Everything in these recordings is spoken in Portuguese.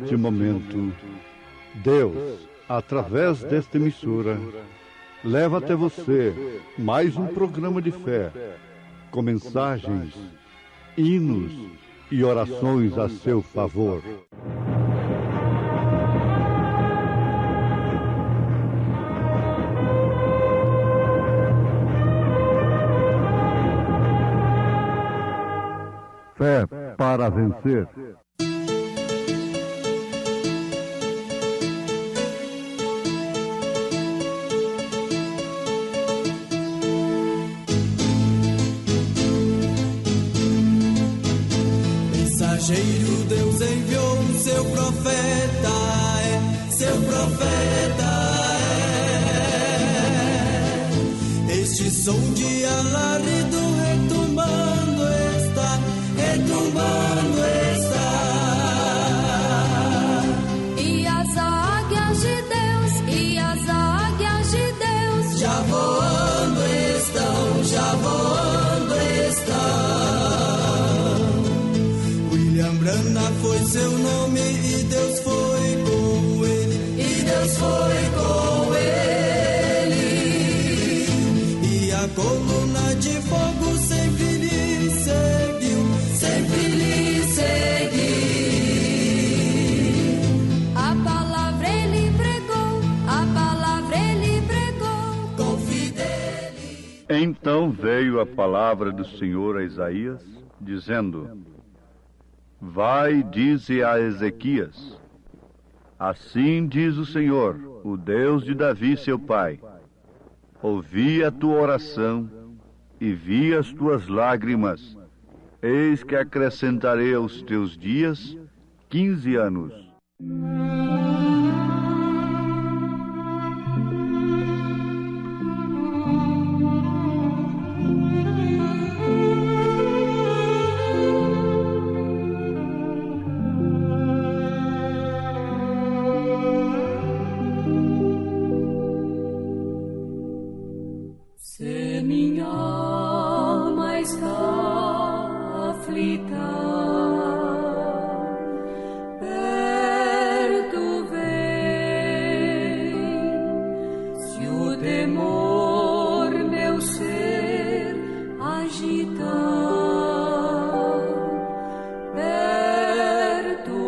neste momento, Deus, através desta emissora, leva até você mais um programa de fé, com mensagens, hinos e orações a seu favor. Fé para vencer. Mensageiro, Deus enviou o seu profeta, seu profeta é. Este som de alarido retumbando está, retumbando está. E as águias de Deus, e as águias de Deus, já voando estão, já voando estão. William Branham foi seu nome e Deus foi com ele, e Deus foi com ele. E a coluna de fogo sempre lhe seguiu, sempre lhe seguiu. a palavra ele pregou, a palavra ele pregou, Com fidelidade. Então veio a palavra do Senhor a Isaías, dizendo: Vai, dize a Ezequias, assim diz o Senhor, o Deus de Davi, seu pai: ouvi a tua oração e vi as tuas lágrimas, eis que acrescentarei aos teus dias 15 anos. se minha alma está aflita, perto vem, se o temor meu ser agita, perto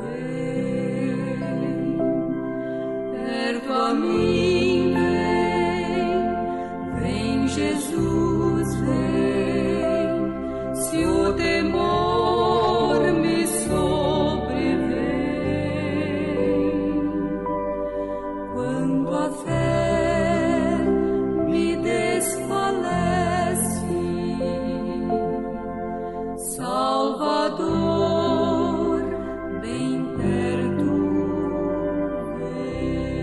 vem, perto a mim vem, Jesus vem, se o temor me sobrevém, quando a fé me desfalece, Salvador bem perto vem.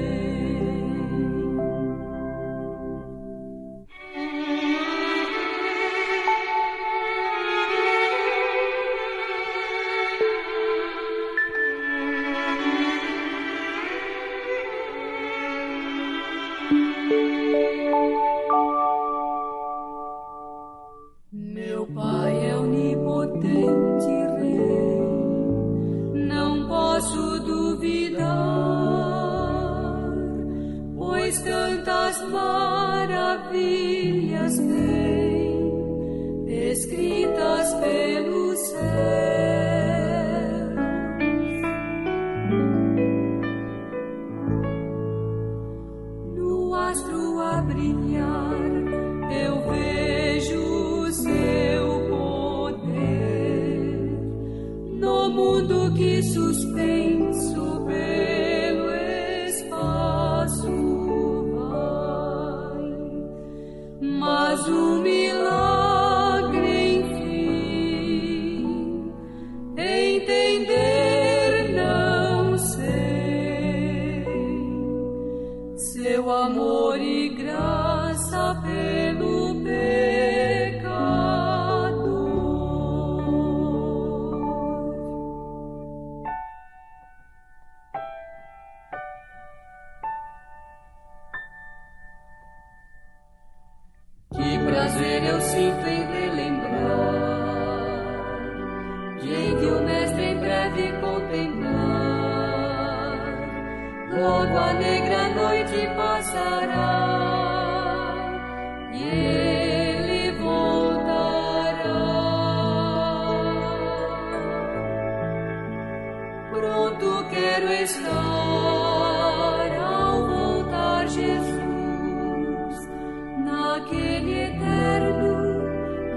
Meu Pai é onipotente Rei, não posso duvidar, pois tantas maravilhas tem, escritas pelos céus. No astro a brilhar, eu vejo o seu poder, no mundo que suspenso pelo espaço vai, mas o milagre enfim entender não sei, seu amor e graça pelo pecador. Que prazer eu sinto em relembrar que em que o Mestre em breve contemplou logo a negra noite passará e ele voltará. Pronto quero estar ao voltar, Jesus, naquele eterno,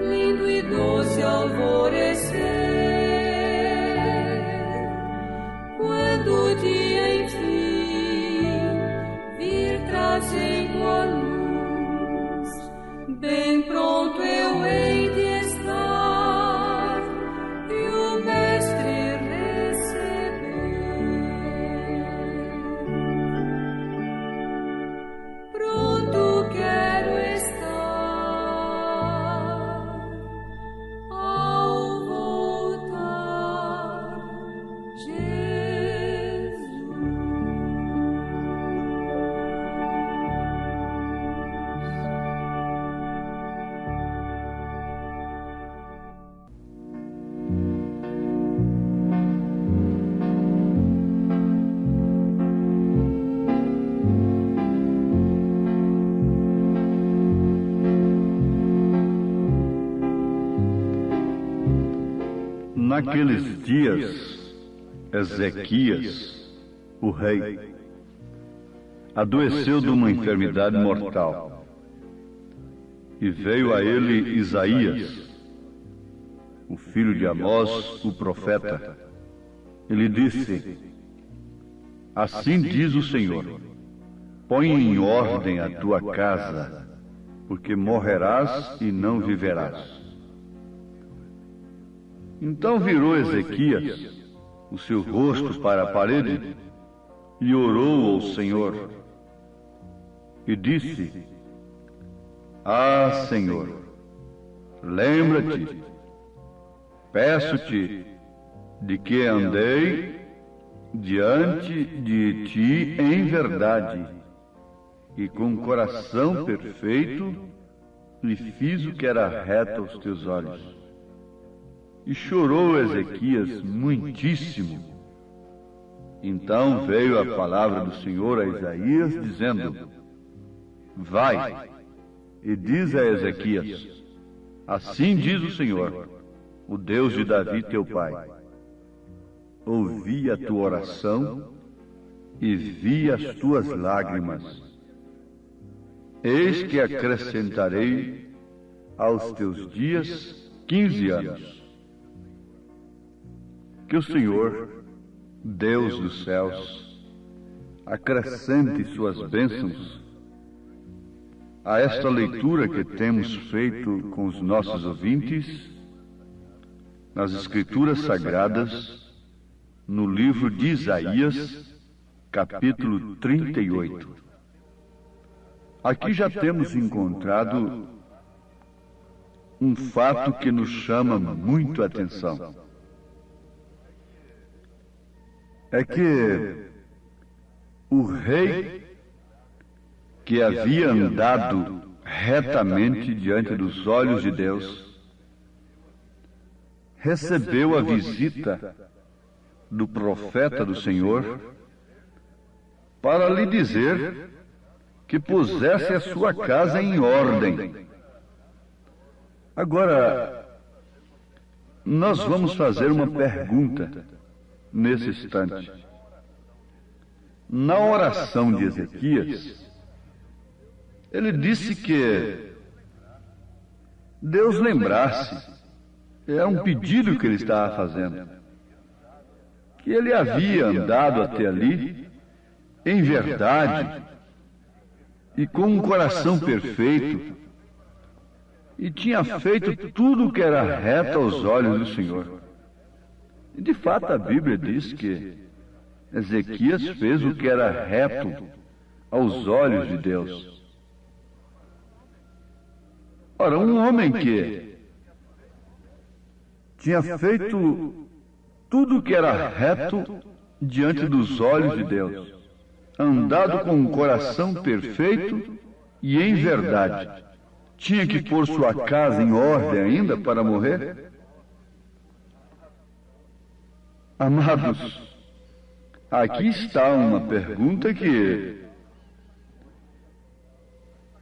lindo e doce alvorecer. Quando o dia enfim vir trazendo a luz, bem pronto eu hei de estar e o Mestre receber. Pronto quero estar ao voltar, Jesus. Naqueles dias, Ezequias, o rei, adoeceu de uma enfermidade mortal. E veio a ele Isaías, o filho de Amós, o profeta. Ele disse: Assim diz o Senhor, põe em ordem a tua casa, porque morrerás e não viverás. Então virou Ezequias o seu rosto para a parede e orou ao Senhor. E disse: Ah, Senhor, lembra-te, peço-te, de que andei diante de ti em verdade e com coração perfeito, e fiz o que era reto aos teus olhos. E chorou Ezequias muitíssimo. Então veio a palavra do Senhor a Isaías, dizendo: Vai, e diz a Ezequias: Assim diz o Senhor, o Deus de Davi teu pai: Ouvi a tua oração e vi as tuas lágrimas. Eis que acrescentarei aos teus dias 15 anos. Que o Senhor, Deus dos céus, acrescente suas bênçãos a esta leitura que temos feito com os nossos ouvintes nas Escrituras Sagradas, no livro de Isaías, capítulo 38. Aqui já temos encontrado um fato que nos chama muito a atenção. É que o rei, que havia andado retamente diante dos olhos de Deus, recebeu a visita do profeta do Senhor para lhe dizer que pusesse a sua casa em ordem. Agora, nós vamos fazer uma pergunta nesse instante. Na oração de Ezequias, ele disse que Deus lembrasse, é um pedido que ele estava fazendo, que ele havia andado até ali em verdade e com um coração perfeito e tinha feito tudo o que era reto aos olhos do Senhor. E de fato a Bíblia diz que Ezequias fez o que era reto aos olhos de Deus. Ora, um homem que tinha feito tudo o que era reto diante dos olhos de Deus, andado com um coração perfeito e em verdade, tinha que pôr sua casa em ordem ainda para morrer? Amados, Aqui está uma pergunta que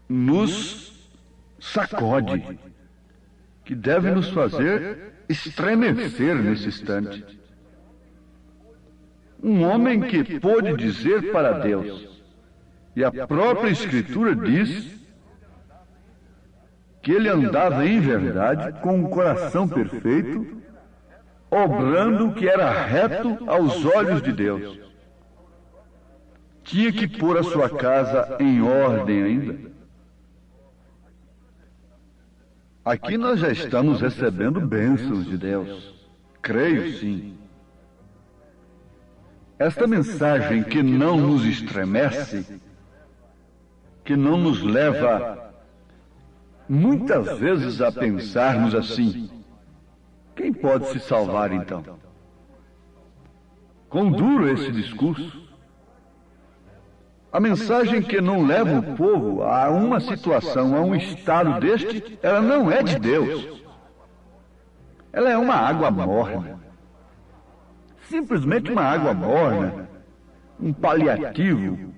nos sacode, que deve nos fazer estremecer nesse instante. Um homem que pôde dizer para Deus, e a própria Escritura diz que ele andava em verdade com um coração perfeito, obrando o que era reto aos olhos de Deus. Tinha que pôr a sua casa em ordem ainda. Aqui nós já estamos recebendo bênçãos de Deus. Creio sim. Esta mensagem que não nos estremece, que não nos leva muitas vezes a pensarmos assim: quem pode se salvar então? Quão duro esse discurso. A mensagem que não leva o povo a uma situação, a um estado deste, ela não é de Deus. Ela é uma água morna. Simplesmente uma água morna, um paliativo.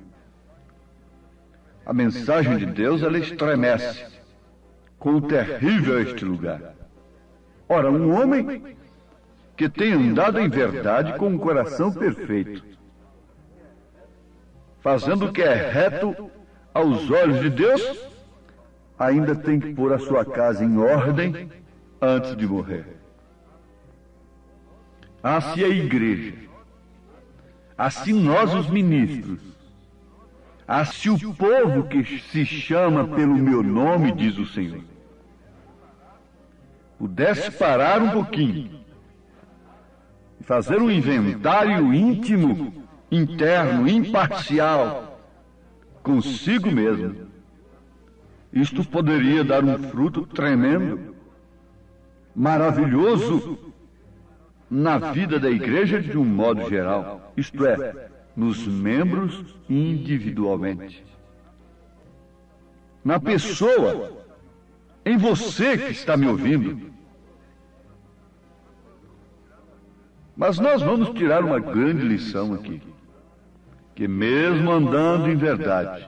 A mensagem de Deus, ela estremece. Quão terrível é este lugar. Ora, um homem que tem andado em verdade com um coração perfeito, fazendo o que é reto aos olhos de Deus, ainda tem que pôr a sua casa em ordem antes de morrer. Se a igreja, assim nós os ministros, se o povo que se chama pelo meu nome, diz o Senhor, pudesse parar um pouquinho e fazer um inventário íntimo, interno, imparcial, consigo mesmo, isto poderia dar um fruto tremendo, maravilhoso, na vida da igreja de um modo geral, isto é, nos membros individualmente. Na pessoa, em você que está me ouvindo. Mas nós vamos tirar uma grande lição aqui, que mesmo andando em verdade,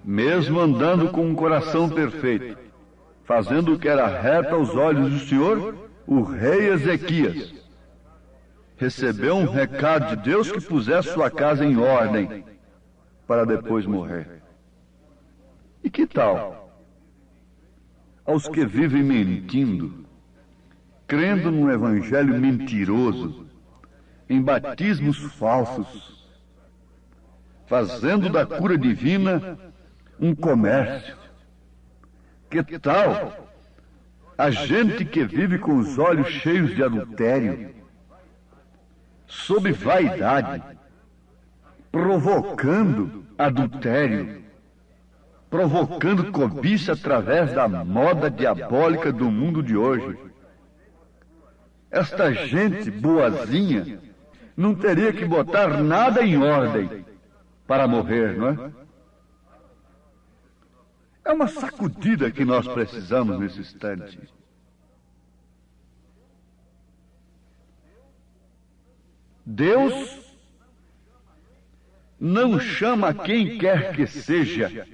mesmo andando com um coração perfeito, fazendo o que era reto aos olhos do Senhor, o rei Ezequias recebeu um recado de Deus que pusesse sua casa em ordem para depois morrer. E que tal aos que vivem mentindo, crendo num evangelho mentiroso, em batismos falsos, fazendo da cura divina um comércio? Que tal a gente que vive com os olhos cheios de adultério, sob vaidade, provocando adultério, provocando cobiça através da moda diabólica do mundo de hoje? Esta gente boazinha não teria que botar nada em ordem para morrer, não é? É uma sacudida que nós precisamos nesse instante. Deus não chama quem quer que seja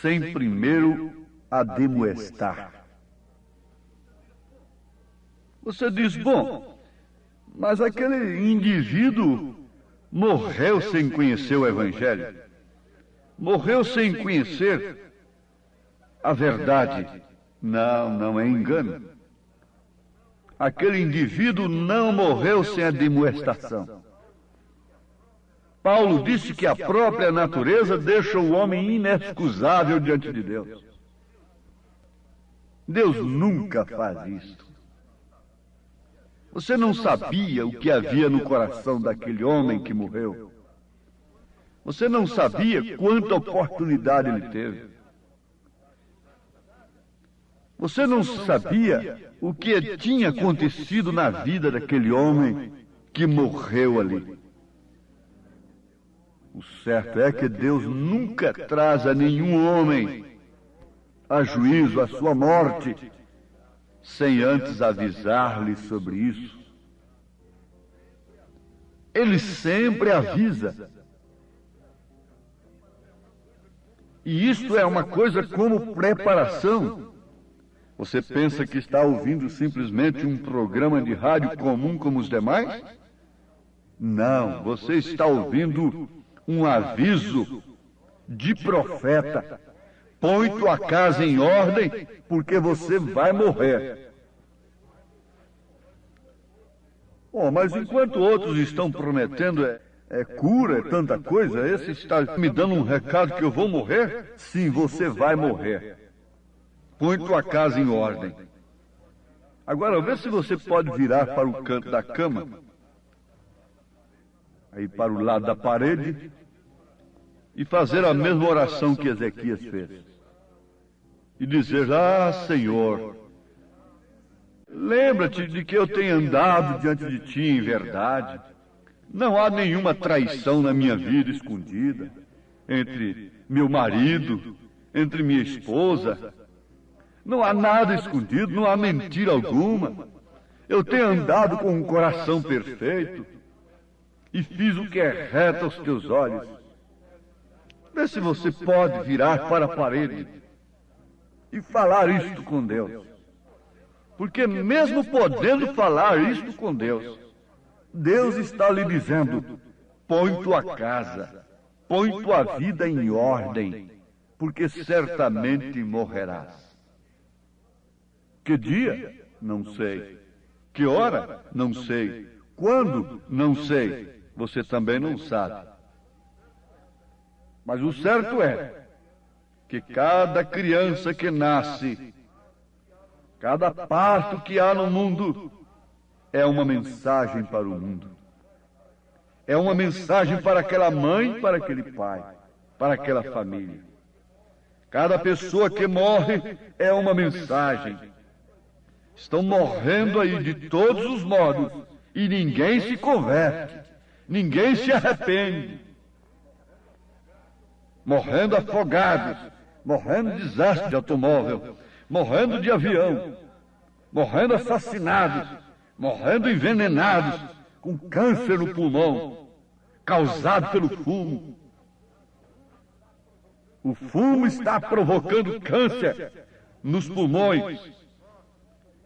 sem primeiro admoestar. Você diz, bom, mas aquele indivíduo morreu sem conhecer o Evangelho, morreu sem conhecer a verdade. Não é engano. Aquele indivíduo não morreu sem a demoestação. Paulo disse que a própria natureza deixa o homem inexcusável diante de Deus. Deus nunca faz isso. Você não sabia o que havia no coração daquele homem que morreu. Você não sabia quanta oportunidade ele teve. Você não sabia o que tinha acontecido na vida daquele homem que morreu ali. O certo é que Deus nunca traz a nenhum homem a juízo, a sua morte, sem antes avisar-lhe sobre isso. Ele sempre avisa. E isto é uma coisa como preparação. Você pensa que está ouvindo simplesmente um programa de rádio comum como os demais? Não, você está ouvindo um aviso de profeta. Põe tua casa em ordem, porque você vai morrer. Oh, mas enquanto outros estão prometendo cura, tanta coisa, esse está me dando um recado que eu vou morrer? Sim, você vai morrer. Põe tua casa em ordem. Agora, vê se você pode virar para o canto da cama, aí para o lado da parede, e fazer a mesma oração que Ezequias fez. E dizer: ah, Senhor, lembra-te de que eu tenho andado diante de ti em verdade. Não há nenhuma traição na minha vida escondida, entre meu marido, entre minha esposa. Não há nada escondido, não há mentira alguma. Eu tenho andado com um coração perfeito e fiz o que é reto aos teus olhos. Vê se você pode virar para a parede e falar isto com Deus. Porque mesmo podendo falar isto com Deus, Deus está lhe dizendo: põe tua casa, põe tua vida em ordem, porque certamente morrerás. Que dia? Não sei. Que hora? Não sei. Quando? Não sei. Você também não sabe. Mas o certo é que cada criança que nasce, cada parto que há no mundo, é uma mensagem para o mundo. É uma mensagem para aquela mãe, para aquele pai, para aquela família. Cada pessoa que morre é uma mensagem. Estão morrendo aí de todos os modos e ninguém se converte, ninguém se arrepende. Morrendo afogados, morrendo de desastre de automóvel, morrendo de avião, morrendo assassinados, morrendo envenenados, com câncer no pulmão, causado pelo fumo. O fumo está provocando câncer nos pulmões,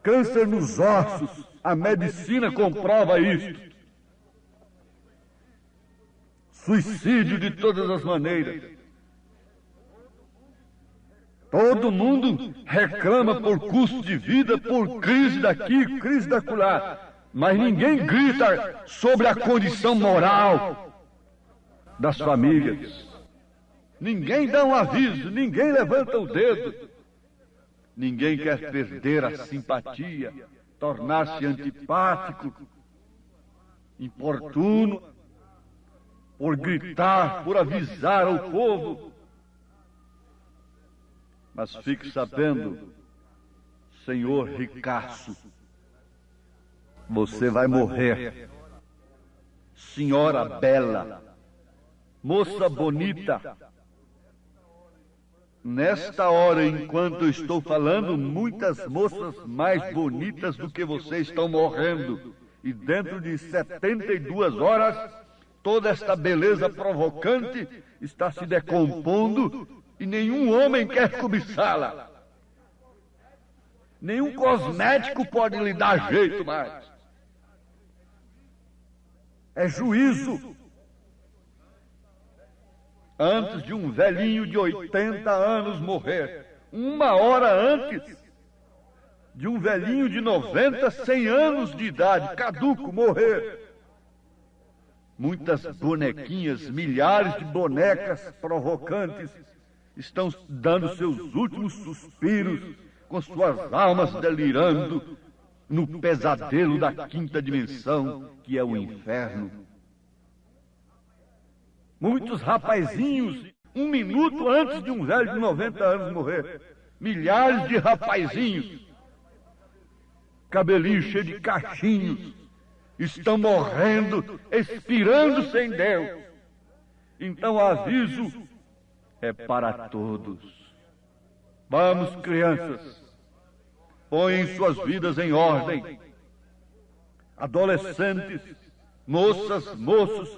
câncer nos ossos. A medicina comprova isto. Suicídio de todas as maneiras. Todo mundo reclama por custo de vida, por crise daqui, crise dacolá. Mas ninguém grita sobre a condição moral das famílias. Ninguém dá um aviso, ninguém levanta o dedo. Ninguém quer perder a simpatia, tornar-se antipático, importuno, por gritar, por avisar ao povo. Mas fique sabendo, senhor ricaço, você vai morrer. Senhora bela, moça bonita, nesta hora, enquanto eu estou falando, muitas moças mais bonitas do que você estão morrendo. E dentro de 72 horas, toda esta beleza provocante está se decompondo e nenhum homem quer cobiçá-la. Nenhum cosmético pode lhe dar jeito mais. É juízo. Antes de um velhinho de 80 anos morrer, uma hora antes de um velhinho de 90, 100 anos de idade, caduco, morrer, muitas bonequinhas, milhares de bonecas provocantes estão dando seus últimos suspiros, com suas almas delirando no pesadelo da quinta dimensão, que é o inferno. Muitos rapazinhos, um minuto antes de um velho de 90 anos morrer, milhares de rapazinhos, cabelinho cheio de cachinhos, estão morrendo, expirando sem Deus. Então o aviso é para todos. Vamos, crianças, põem suas vidas em ordem. Adolescentes, moças, moços,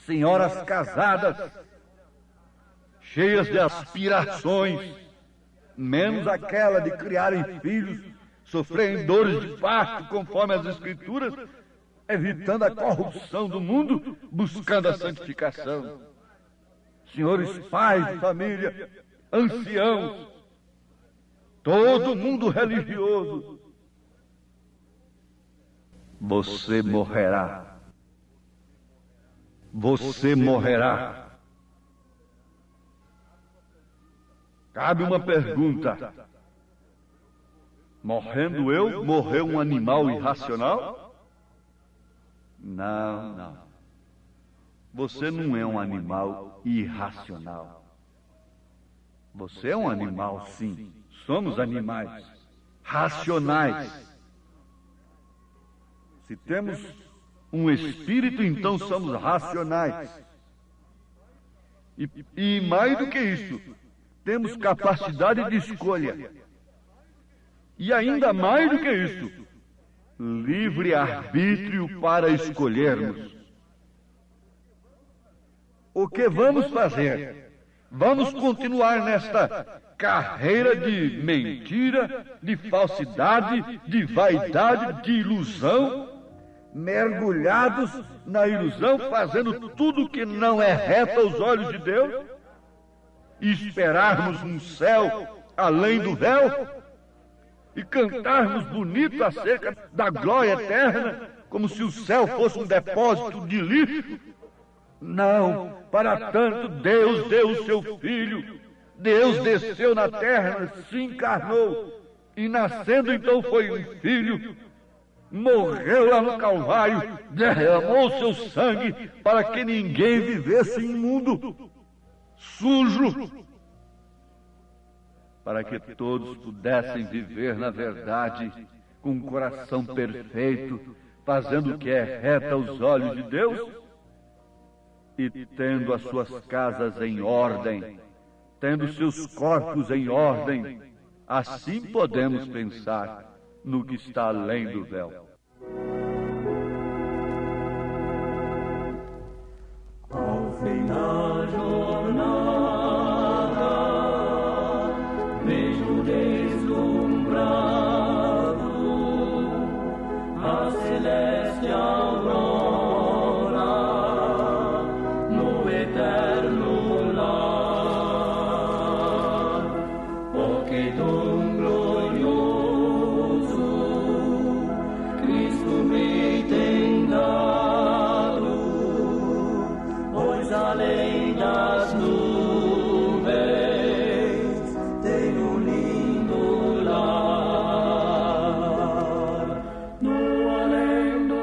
senhoras casadas, cheias de aspirações, menos aquela de criarem filhos, sofrerem dores de parto, conforme as Escrituras, evitando a corrupção do mundo, buscando a santificação. Senhores pais de família, anciãos, todo mundo religioso, você morrerá. Você morrerá. Cabe uma pergunta: morrendo eu, morreu um animal irracional? Não, não. Você não é um animal irracional. Você é um animal, sim. Somos animais racionais. Se temos um espírito, então somos racionais. E mais do que isso, temos capacidade de escolha. E ainda mais do que isso, livre-arbítrio para escolhermos. O que vamos fazer? Vamos continuar nesta carreira de mentira, de falsidade, de vaidade, de ilusão, mergulhados na ilusão, fazendo tudo que não é reto aos olhos de Deus, e esperarmos um céu além do véu, e cantarmos bonito acerca da glória eterna, como se o céu fosse um depósito de lixo? Não, para tanto Deus deu o seu Filho, Deus desceu na terra, se encarnou, e nascendo então foi um filho, morreu lá no Calvário, derramou seu sangue para que ninguém vivesse imundo, sujo, para que todos pudessem viver na verdade, com um coração perfeito, fazendo o que é reto aos olhos de Deus e tendo as suas casas em ordem, tendo seus corpos em ordem. Assim podemos pensar no que está além do véu. Ao fim da jornada, vejo deslumbrado a celeste aurora no eterno lar, porque dom glorioso Cristo me tem dado, pois além das nuvens tem um lindo lar, no além do...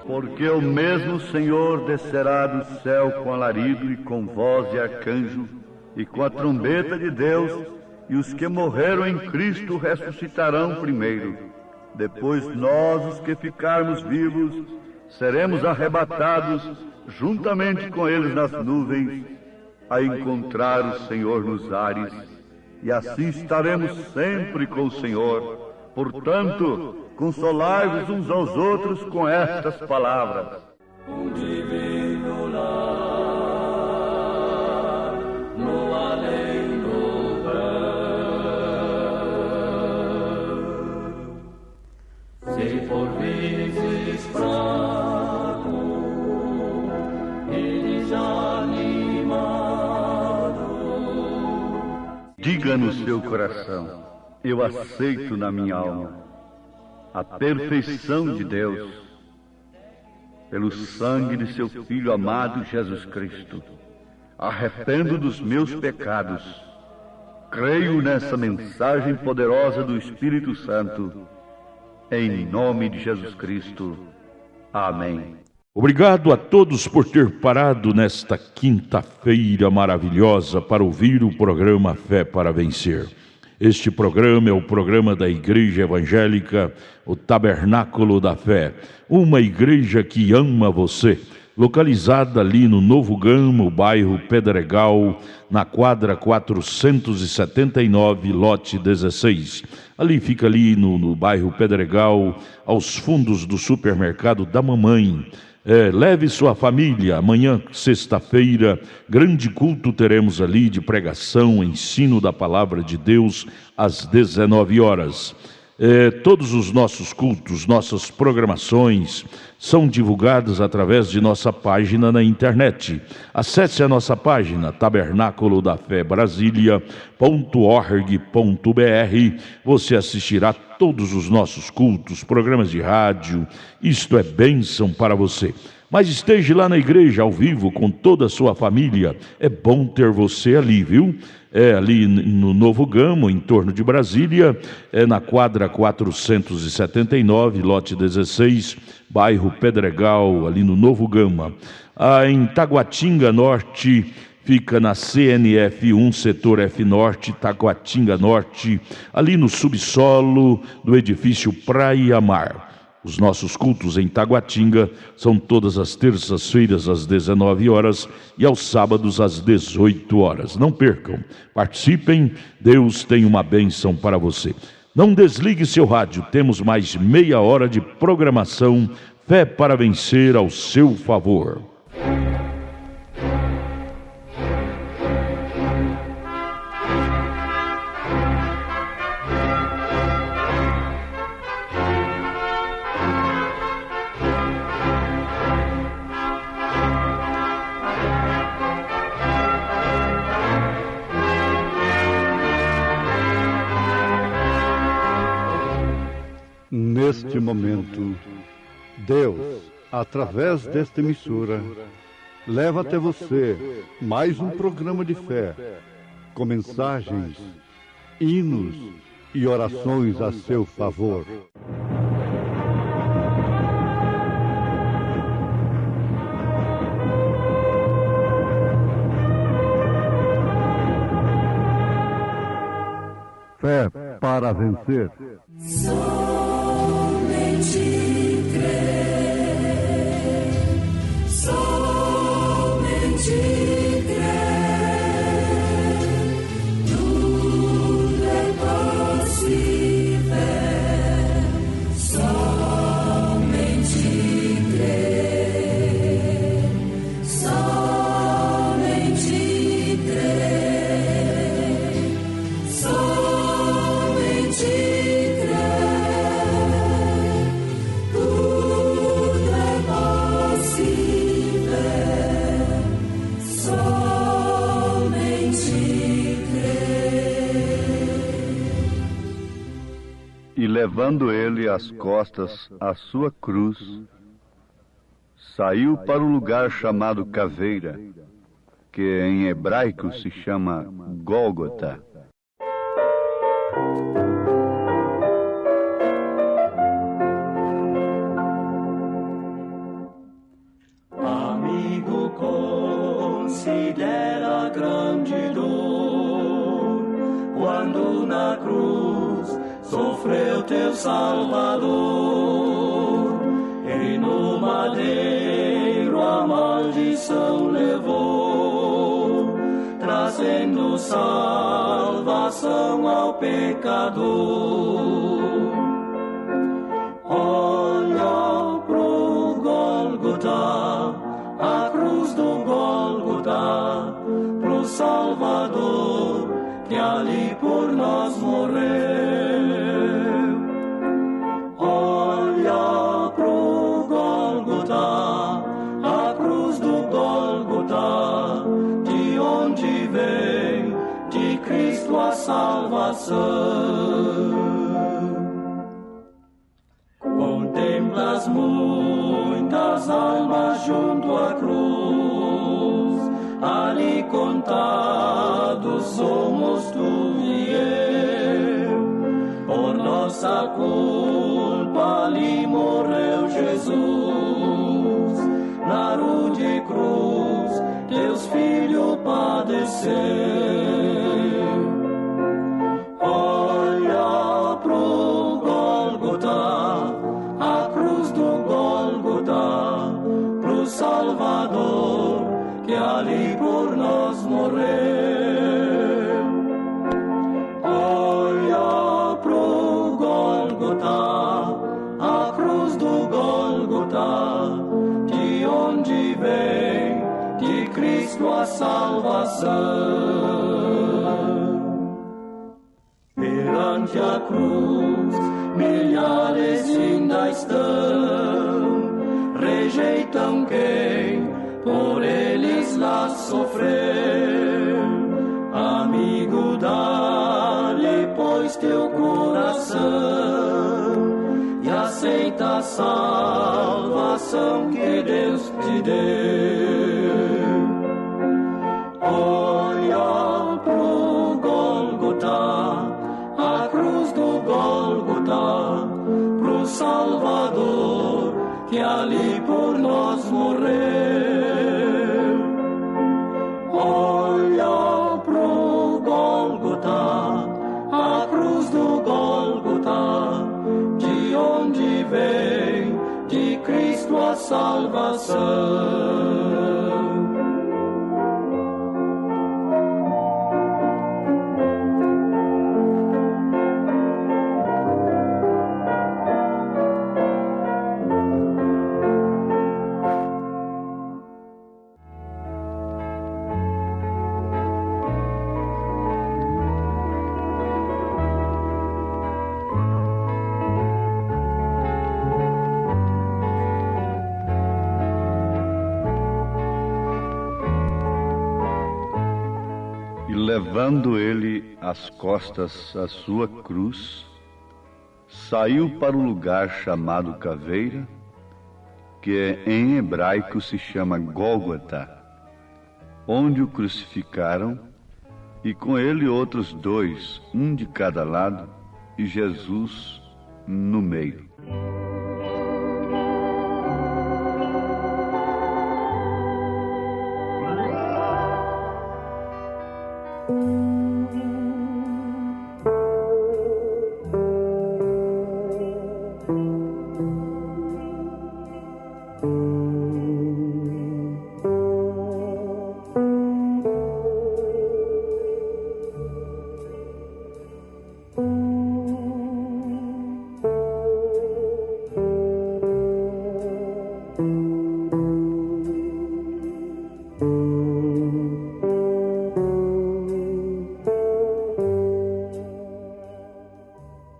Porque o mesmo Senhor descerá do céu com alarido e com voz de arcanjo e com a trombeta de Deus, e os que morreram em Cristo ressuscitarão primeiro. Depois nós, os que ficarmos vivos, seremos arrebatados juntamente com eles nas nuvens, a encontrar o Senhor nos ares, e assim estaremos sempre com o Senhor. Portanto, consolai-vos uns aos outros com estas palavras. Um divino lar, no além do véu. Se por vezes fraco e desanimado, Diga no seu coração: eu aceito na minha alma a perfeição de Deus, pelo sangue de seu Filho amado Jesus Cristo. Arrependo dos meus pecados. Creio nessa mensagem poderosa do Espírito Santo. Em nome de Jesus Cristo. Amém. Obrigado a todos por ter parado nesta quinta-feira maravilhosa para ouvir o programa Fé para Vencer. Este programa é o programa da Igreja Evangélica, o Tabernáculo da Fé, uma igreja que ama você, localizada ali no Novo Gama, o bairro Pedregal, na quadra 479, lote 16. Ali fica ali no bairro Pedregal, aos fundos do supermercado da Mamãe. Leve sua família. Amanhã, sexta-feira, grande culto teremos ali de pregação, ensino da palavra de Deus às 19 horas. Todos os nossos cultos, nossas programações são divulgadas através de nossa página na internet. Acesse a nossa página tabernaculodafebrasilia.org.br. Você assistirá todos os nossos cultos, programas de rádio. Isto é bênção para você. Mas esteja lá na igreja ao vivo com toda a sua família. É bom ter você ali, viu? Ali no Novo Gama, em torno de Brasília, na quadra 479, lote 16, bairro Pedregal, ali no Novo Gama. Em Taguatinga Norte, fica na CNF 1, setor F Norte, Taguatinga Norte, ali no subsolo do edifício Praia Mar. Os nossos cultos em Taguatinga são todas as terças-feiras às 19 horas e aos sábados às 18 horas. Não percam, participem, Deus tem uma bênção para você. Não desligue seu rádio, temos mais meia hora de programação Fé para Vencer ao seu favor. Neste momento, Deus, através desta emissora, leva até você mais um programa de fé, com mensagens, hinos e orações a seu favor. Fé para vencer. Somente crer, somente crer, tudo é possível, somente crer, somente crer, somente E levando ele às costas a sua cruz, saiu para o lugar chamado Caveira, que em hebraico se chama Gólgota. Amigo, considera grande dor quando na cruz sofreu teu Salvador, e no madeiro a maldição levou, trazendo salvação ao pecador. Olha pro Gólgota, a cruz do Gólgota, pro Salvador, que ali por nós morreu. Olha pro Gólgota, a cruz do Gólgota, de onde vem de Cristo a salvação. Contemplas muitas almas junto à cruz, ali contados somos tu e eu. Por nossa culpa ali morreu Jesus, na rude cruz Deus Filho padeceu. Olha pro Gólgota, a cruz do Gólgota, pro Salvador, que ali por nós morreu. Olha pro Gólgota, a cruz do Gólgota, de Perante a cruz, milhares ainda estão, rejeitam quem por eles lá sofreu. Amigo, dá-lhe, pois, teu coração e aceita a salvação que Deus te deu. Olha pro Gólgota, a cruz do Gólgota, pro Salvador que ali por nós morreu. Olha pro Gólgota, a cruz do Gólgota, de onde vem de Cristo a salvação. Levando ele às costas a sua cruz, saiu para o lugar chamado Caveira, que em hebraico se chama Gólgota, onde o crucificaram, e com ele outros dois, um de cada lado, e Jesus no meio.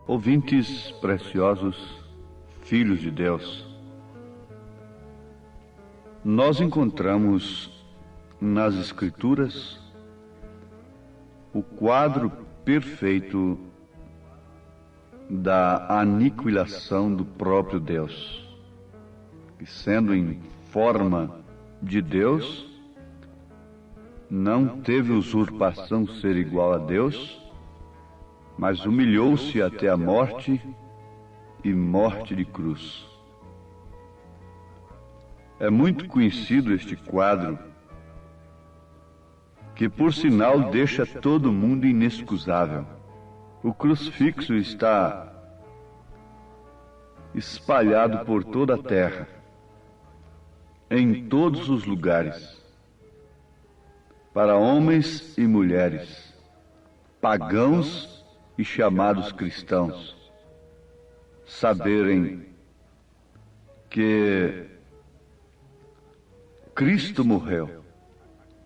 Ouvintes preciosos, filhos de Deus, nós encontramos nas Escrituras o quadro perfeito da aniquilação do próprio Deus, que, sendo em forma de Deus, não teve usurpação ser igual a Deus, mas humilhou-se até a morte e morte de cruz. É muito conhecido este quadro, que por sinal deixa todo mundo inexcusável. O crucifixo está espalhado por toda a terra, em todos os lugares, para homens e mulheres, pagãos e chamados cristãos, saberem que Cristo morreu,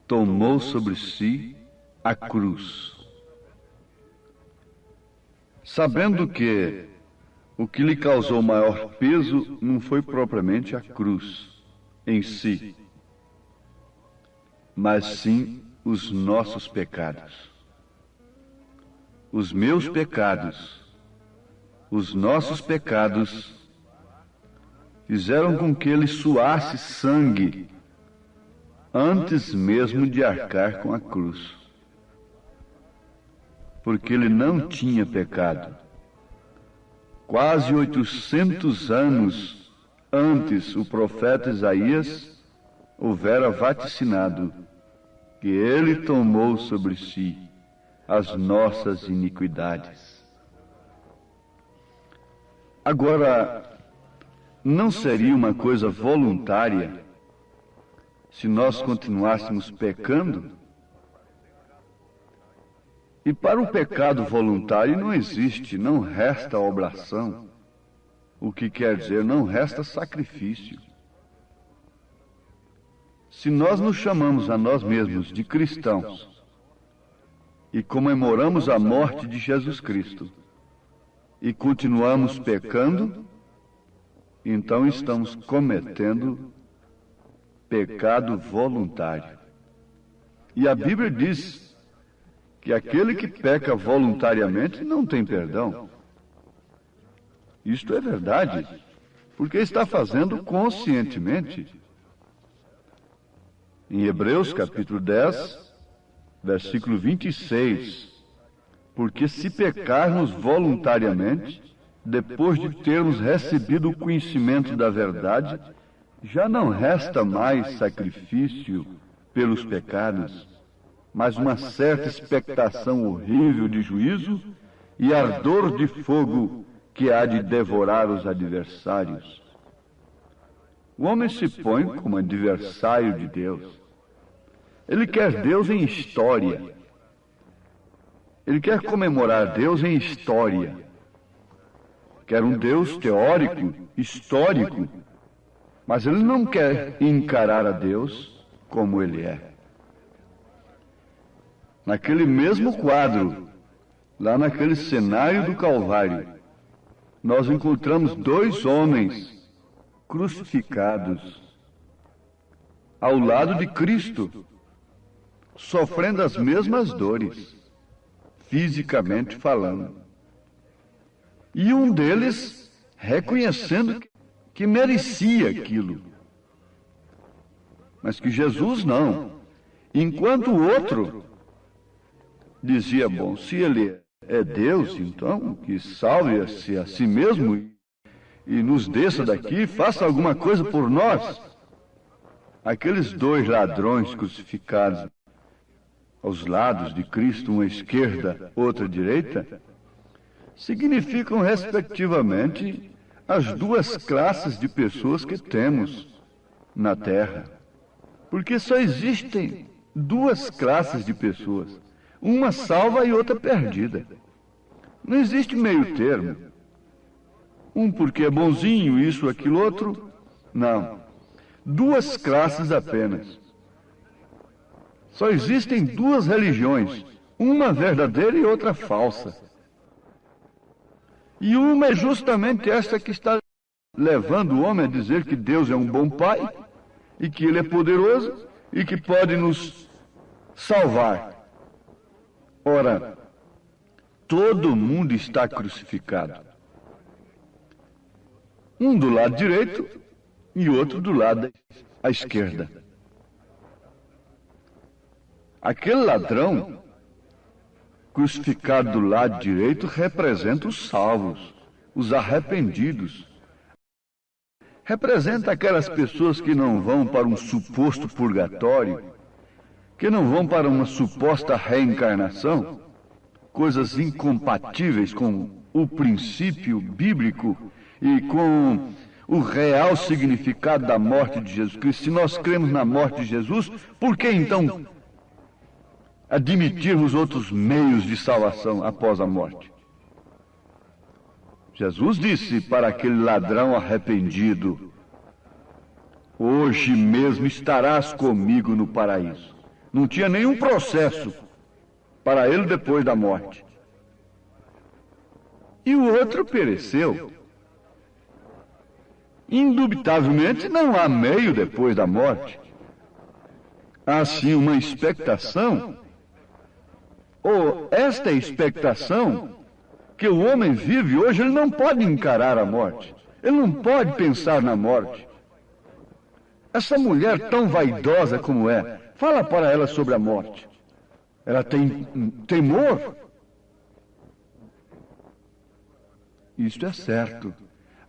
tomou sobre si a cruz, sabendo que o que lhe causou maior peso não foi propriamente a cruz em si, mas sim os nossos pecados. Os meus pecados, os nossos pecados, fizeram com que ele suasse sangue antes mesmo de arcar com a cruz. Porque ele não tinha pecado. Quase 800 anos antes, o profeta Isaías houvera vaticinado que ele tomou sobre si as nossas iniquidades. Agora, não seria uma coisa voluntária se nós continuássemos pecando? E para o pecado voluntário não existe, não resta oblação, o que quer dizer, não resta sacrifício. Se nós nos chamamos a nós mesmos de cristãos e comemoramos a morte de Jesus Cristo e continuamos pecando, então estamos cometendo pecado voluntário. E a Bíblia diz que aquele que peca voluntariamente não tem perdão. Isto é verdade, porque está fazendo conscientemente. Em Hebreus capítulo 10, versículo 26, porque se pecarmos voluntariamente, depois de termos recebido o conhecimento da verdade, já não resta mais sacrifício pelos pecados, mas uma certa expectação horrível de juízo e ardor de fogo que há de devorar os adversários. O homem se põe como adversário de Deus. Ele quer Deus em história. Ele quer comemorar Deus em história. Quer um Deus teórico, histórico, mas ele não quer encarar a Deus como ele é. Naquele mesmo quadro, lá naquele cenário do Calvário, nós encontramos dois homens crucificados ao lado de Cristo, sofrendo as mesmas dores, fisicamente falando. E um deles reconhecendo que merecia aquilo, mas que Jesus não. Enquanto o outro dizia, bom, se ele é Deus, então que salve-se a si mesmo e nos desça daqui, faça alguma coisa por nós. Aqueles dois ladrões crucificados aos lados de Cristo, uma à esquerda, outra à direita, significam, respectivamente, as duas classes de pessoas que temos na Terra. Porque só existem duas classes de pessoas, uma salva e outra perdida. Não existe meio termo. Um porque é bonzinho, isso, aquilo, outro. Não. Duas classes apenas. Só existem duas religiões, uma verdadeira e outra falsa. E uma é justamente esta que está levando o homem a dizer que Deus é um bom pai, e que Ele é poderoso, e que pode nos salvar. Ora, todo mundo está crucificado. Um do lado direito e outro do lado à esquerda. Aquele ladrão crucificado do lado direito representa os salvos, os arrependidos. Representa aquelas pessoas que não vão para um suposto purgatório, que não vão para uma suposta reencarnação, coisas incompatíveis com o princípio bíblico e com o real significado da morte de Jesus Cristo. Se nós cremos na morte de Jesus, por que então admitirmos outros meios de salvação após a morte? Jesus disse para aquele ladrão arrependido, hoje mesmo estarás comigo no paraíso. Não tinha nenhum processo para ele depois da morte. E o outro pereceu. Indubitavelmente não há meio depois da morte. Há sim uma expectação, ou esta expectação que o homem vive hoje. Ele não pode encarar a morte, ele não pode pensar na morte. Essa mulher tão vaidosa como é, fala para ela sobre a morte. Ela tem temor. Isto é certo.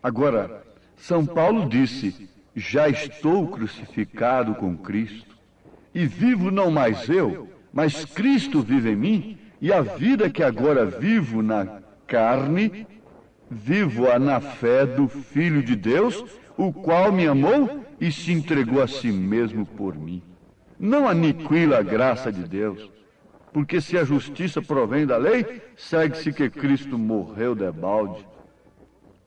Agora, São Paulo disse, já estou crucificado com Cristo, e vivo não mais eu, mas Cristo vive em mim, e a vida que agora vivo na carne, vivo-a na fé do Filho de Deus, o qual me amou e se entregou a si mesmo por mim. Não aniquila a graça de Deus, porque se a justiça provém da lei, segue-se que Cristo morreu debalde.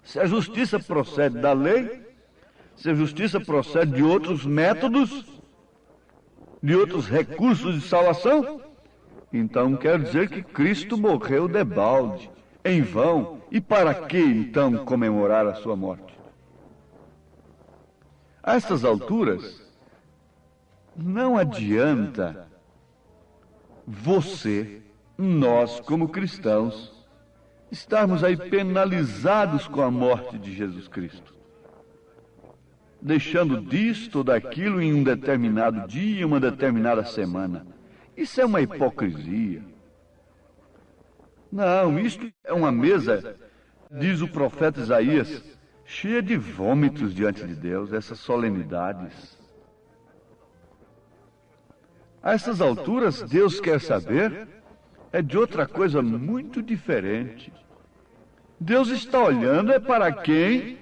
Se a justiça procede da lei, se a justiça procede de outros métodos, de outros recursos de salvação, então quer dizer que Cristo morreu debalde, em vão. E para que então comemorar a sua morte? A estas alturas, não adianta você, nós como cristãos, estarmos aí penalizados com a morte de Jesus Cristo, deixando disto ou daquilo em um determinado dia, uma determinada semana. Isso é uma hipocrisia. Não, isto é uma mesa, diz o profeta Isaías, cheia de vômitos diante de Deus, essas solenidades. A essas alturas, Deus quer saber de outra coisa muito diferente. Deus está olhando para quem?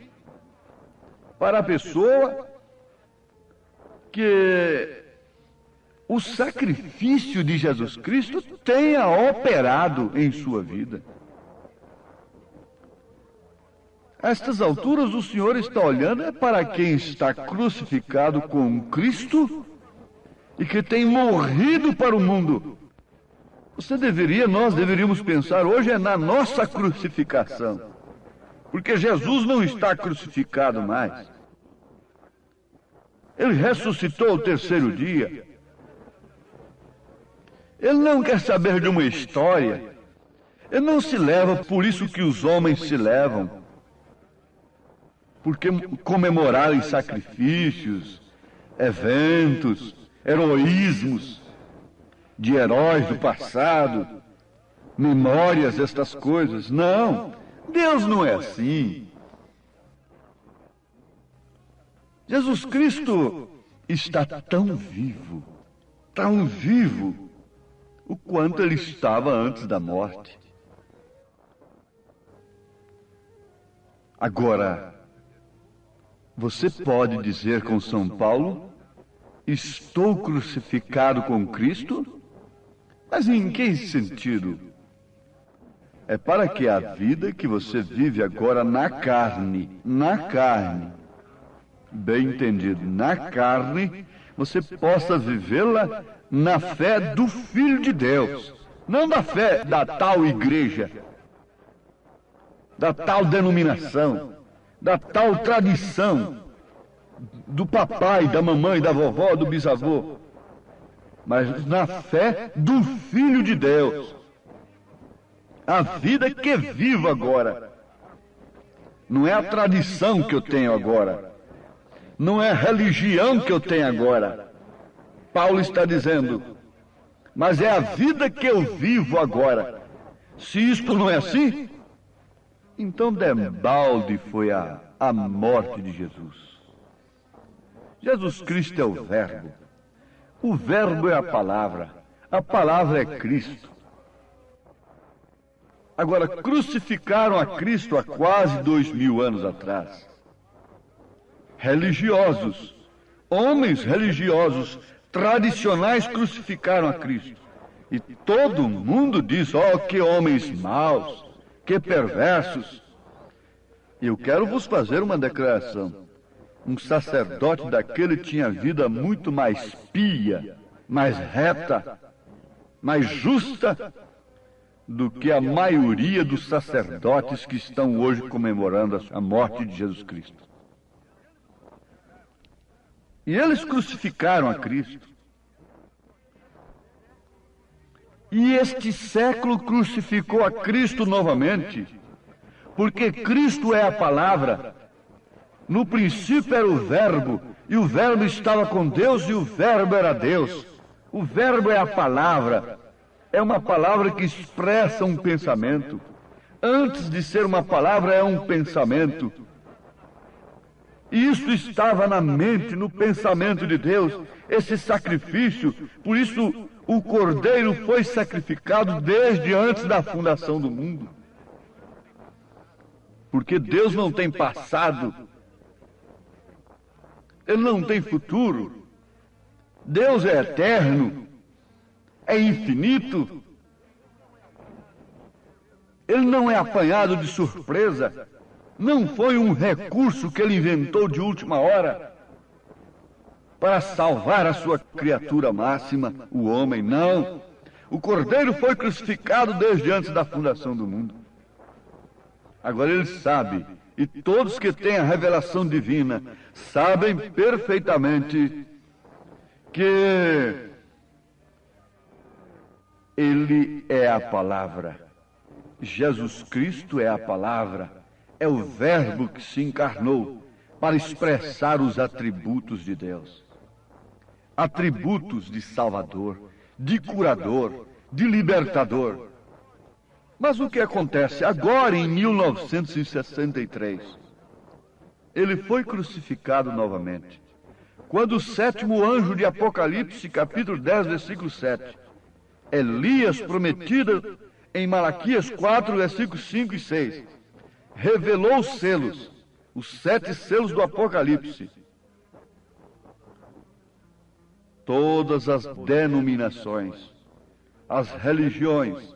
Para a pessoa que o sacrifício de Jesus Cristo tenha operado em sua vida. A estas alturas, o Senhor está olhando para quem está crucificado com Cristo e que tem morrido para o mundo. Nós deveríamos pensar hoje na nossa crucificação, porque Jesus não está crucificado mais. Ele ressuscitou ao terceiro dia. Ele não quer saber de uma história. Ele não se leva por isso que os homens se levam, porque comemorarem sacrifícios, eventos, heroísmos de heróis do passado, memórias destas coisas. Não, Deus não é assim. Jesus Cristo está tão vivo, o quanto ele estava antes da morte. Agora, você pode dizer com São Paulo: estou crucificado com Cristo? Mas em que sentido? É para que a vida que você vive agora na carne, bem entendido, na carne, você possa vivê-la na fé do Filho de Deus, não da fé da tal igreja, da tal denominação, da tal tradição, do papai, da mamãe, da vovó, do bisavô, mas na fé do Filho de Deus. A vida que vivo agora. Não é a tradição que eu tenho agora. Não é a religião que eu tenho agora. Paulo está dizendo, mas é a vida que eu vivo agora. Se isto não é assim, então debalde foi a morte de Jesus. Jesus Cristo é o Verbo. O Verbo é a palavra é Cristo. Agora, crucificaram a Cristo há quase 2000 anos atrás. Religiosos, homens religiosos, tradicionais, crucificaram a Cristo. E todo mundo diz, que homens maus, que perversos. E eu quero vos fazer uma declaração. Um sacerdote daquele tinha vida muito mais pia, mais reta, mais justa do que a maioria dos sacerdotes que estão hoje comemorando a morte de Jesus Cristo. E eles crucificaram a Cristo. E este século crucificou a Cristo novamente, porque Cristo é a palavra. No princípio era o Verbo, e o Verbo estava com Deus, e o Verbo era Deus. O Verbo é a palavra. É uma palavra que expressa um pensamento. Antes de ser uma palavra, é um pensamento. E isso estava na mente, no pensamento de Deus, esse sacrifício. Por isso, o Cordeiro foi sacrificado desde antes da fundação do mundo. Porque Deus não tem passado. Ele não tem futuro. Deus é eterno, é infinito. Ele não é apanhado de surpresa. Não foi um recurso que ele inventou de última hora para salvar a sua criatura máxima, o homem. Não. O Cordeiro foi crucificado desde antes da fundação do mundo. Agora ele sabe, e todos que têm a revelação divina sabem perfeitamente que ele é a palavra. Jesus Cristo é a palavra, é o Verbo que se encarnou para expressar os atributos de Deus. Atributos de Salvador, de curador, de libertador. Mas o que acontece agora em 1963? Ele foi crucificado novamente. Quando o sétimo anjo de Apocalipse, capítulo 10, versículo 7, Elias, prometido em Malaquias 4, versículos 5 e 6, revelou os selos, os 7 selos do Apocalipse. Todas as denominações, as religiões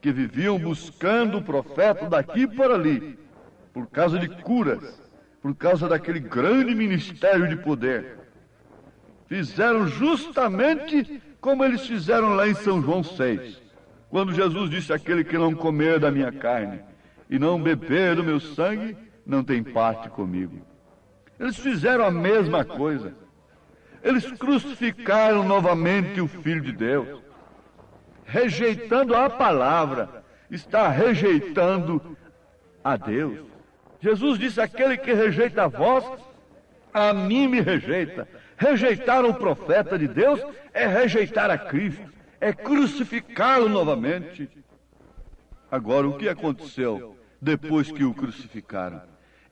que viviam buscando o profeta daqui por ali, por causa de curas, por causa daquele grande ministério de poder, fizeram justamente como eles fizeram lá em São João 6, quando Jesus disse: aquele que não comer da minha carne e não beber do meu sangue, não tem parte comigo. Eles fizeram a mesma coisa. Eles crucificaram novamente o Filho de Deus, rejeitando a palavra, está rejeitando a Deus. Jesus disse: aquele que rejeita a vós, a mim me rejeita. Rejeitar o profeta de Deus é rejeitar a Cristo, é crucificá-lo novamente. Agora, o que aconteceu depois que o crucificaram?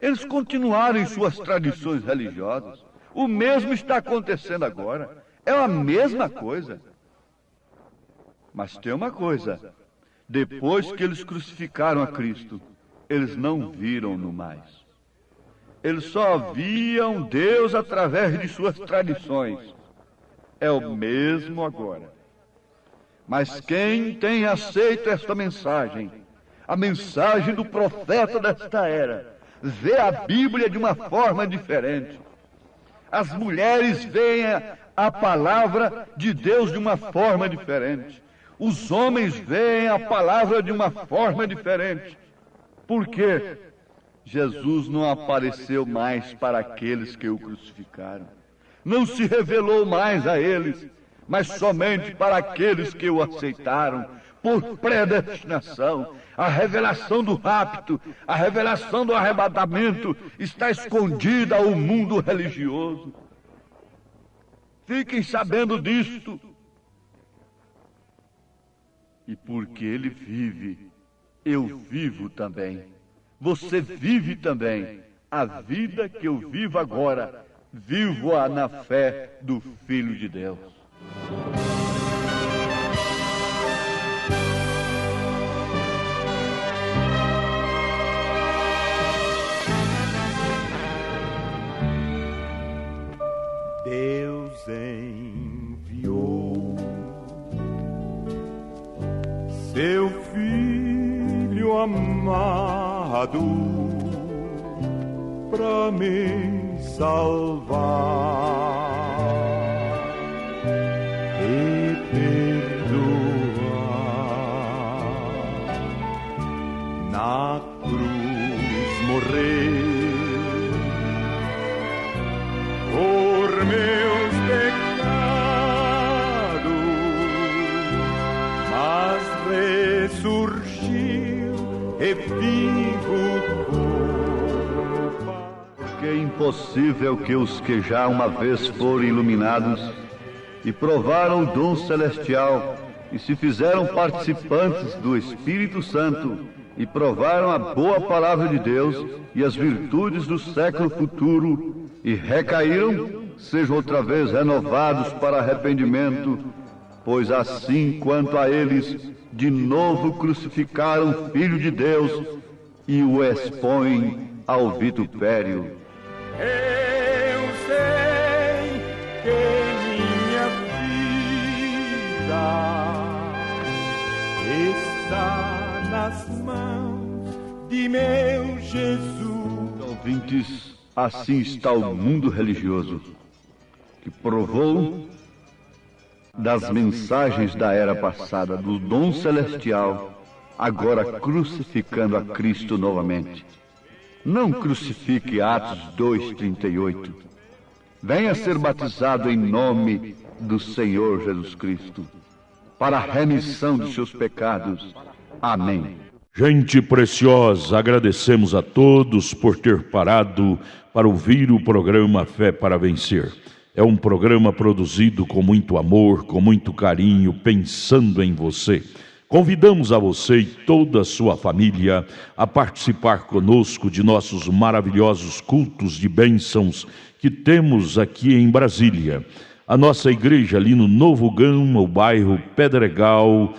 Eles continuaram em suas tradições religiosas. O mesmo está acontecendo agora. É a mesma coisa. Mas tem uma coisa: depois que eles crucificaram a Cristo, eles não viram-no mais. Eles só viam Deus através de suas tradições. É o mesmo agora. Mas quem tem aceito esta mensagem, a mensagem do profeta desta era, vê a Bíblia de uma forma diferente. As mulheres veem a palavra de Deus de uma forma diferente. Os homens veem a palavra de uma forma diferente. Por quê? Jesus não apareceu mais para aqueles que o crucificaram. Não se revelou mais a eles, mas somente para aqueles que o aceitaram por predestinação. A revelação do rapto, a revelação do arrebatamento está escondida ao mundo religioso. Fiquem sabendo disto. E porque ele vive, eu vivo também. Você vive também. A vida que eu vivo agora, vivo-a na fé do Filho de Deus. Deus enviou seu Filho amado pra me salvar e perdoar. Na cruz morreu por meus pecados, mas ressurgiu e vivo por paz. Porque é impossível que os que já uma vez foram iluminados e provaram o dom celestial e se fizeram participantes do Espírito Santo e provaram a boa palavra de Deus e as virtudes do século futuro e recaíram, sejam outra vez renovados para arrependimento, pois assim quanto a eles, de novo crucificaram o Filho de Deus e o expõem ao vitupério. Eu sei que minha vida está nas mãos de meu Jesus. Ouvintes, assim está o mundo religioso, que provou das mensagens da era passada, do dom celestial, agora crucificando a Cristo novamente. Não crucifique Atos 2:38. Venha ser batizado em nome do Senhor Jesus Cristo, para a remissão dos seus pecados. Amém. Gente preciosa, agradecemos a todos por ter parado para ouvir o programa Fé para Vencer. É um programa produzido com muito amor, com muito carinho, pensando em você. Convidamos a você e toda a sua família a participar conosco de nossos maravilhosos cultos de bênçãos que temos aqui em Brasília. A nossa igreja ali no Novo Gama, o bairro Pedregal,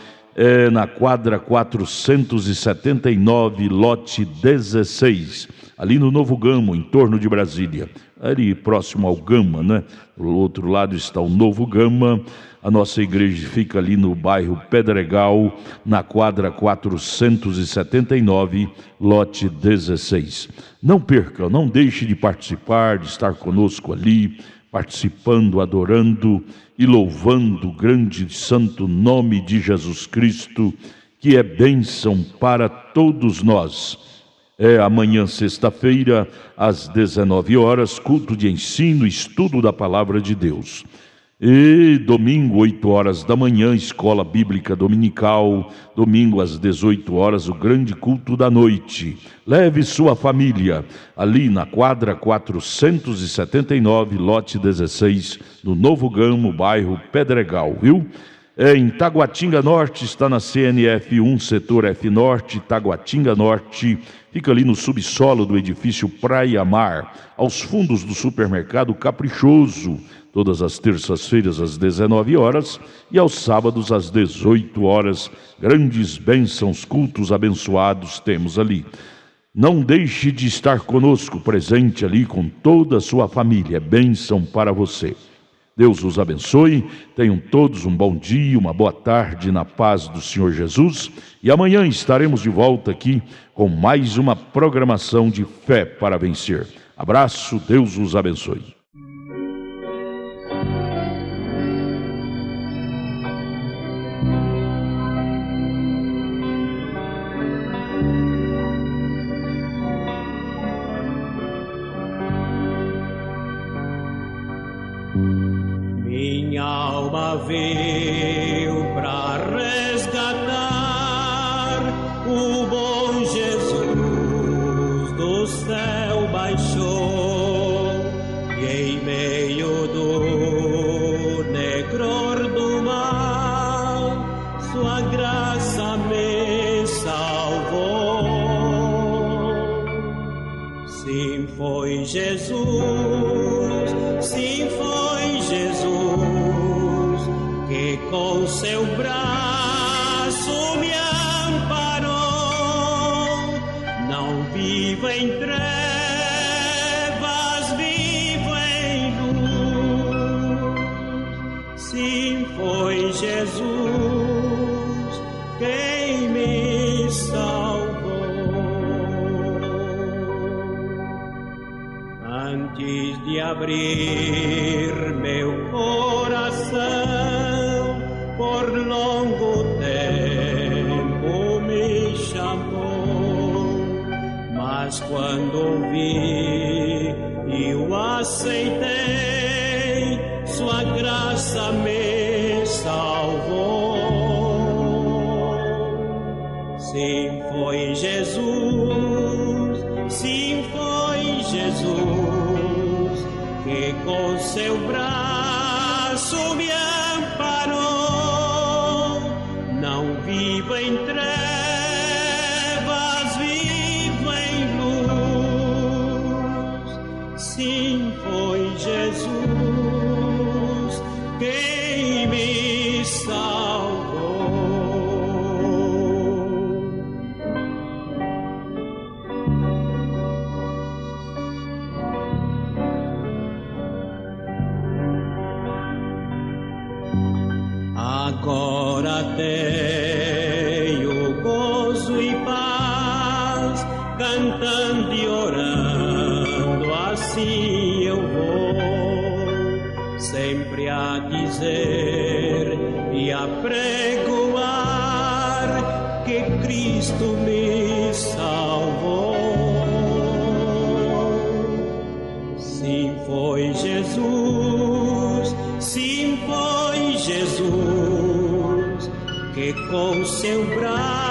na quadra 479, lote 16, ali no Novo Gama, em torno de Brasília, ali próximo ao Gama, né? Do outro lado está o Novo Gama. A nossa igreja fica ali no bairro Pedregal, na quadra 479, lote 16. Não perca, não deixe de participar, de estar conosco ali, participando, adorando e louvando o grande e santo nome de Jesus Cristo, que é bênção para todos nós. Amanhã, sexta-feira, às 19 horas, culto de ensino e estudo da Palavra de Deus. E domingo, 8 horas da manhã, escola bíblica dominical. Domingo, às 18 horas, o grande culto da noite. Leve sua família ali na quadra 479, lote 16, no Novo Gama, bairro Pedregal, viu? Em Taguatinga Norte, está na CNF 1, setor F Norte, Taguatinga Norte. Fica ali no subsolo do edifício Praia Mar, aos fundos do supermercado Caprichoso. Todas as terças-feiras às 19 horas e aos sábados às 18 horas. Grandes bênçãos, cultos abençoados temos ali. Não deixe de estar conosco, presente ali com toda a sua família. É bênção para você. Deus os abençoe. Tenham todos um bom dia, uma boa tarde na paz do Senhor Jesus. E amanhã estaremos de volta aqui com mais uma programação de Fé para Vencer. Abraço, Deus os abençoe. Minha alma veio pra resgatar, o bom Jesus do céu baixou, e em meio do negror do mar, sua graça me salvou. Sim, foi Jesus, sim, foi Jesus, que com seu braço me amparou. Não vivo em trevas, vivo em luz. Sim, foi Jesus quem me salvou. Antes de abrir meu coração, por longo tempo me chamou, mas quando ouvi e o aceitei, sua graça me salvou. Sim, foi Jesus, sim, foi Jesus, que com seu braço me amparou. Não vivo em trevas, vivo em luz. Sim, foi Jesus quem me salvou. Agora tenho gozo e paz, cantando e orando, assim eu vou. Sei dizer e a pregoar que Cristo me salvou. Sim, foi Jesus, sim, foi Jesus, que com seu braço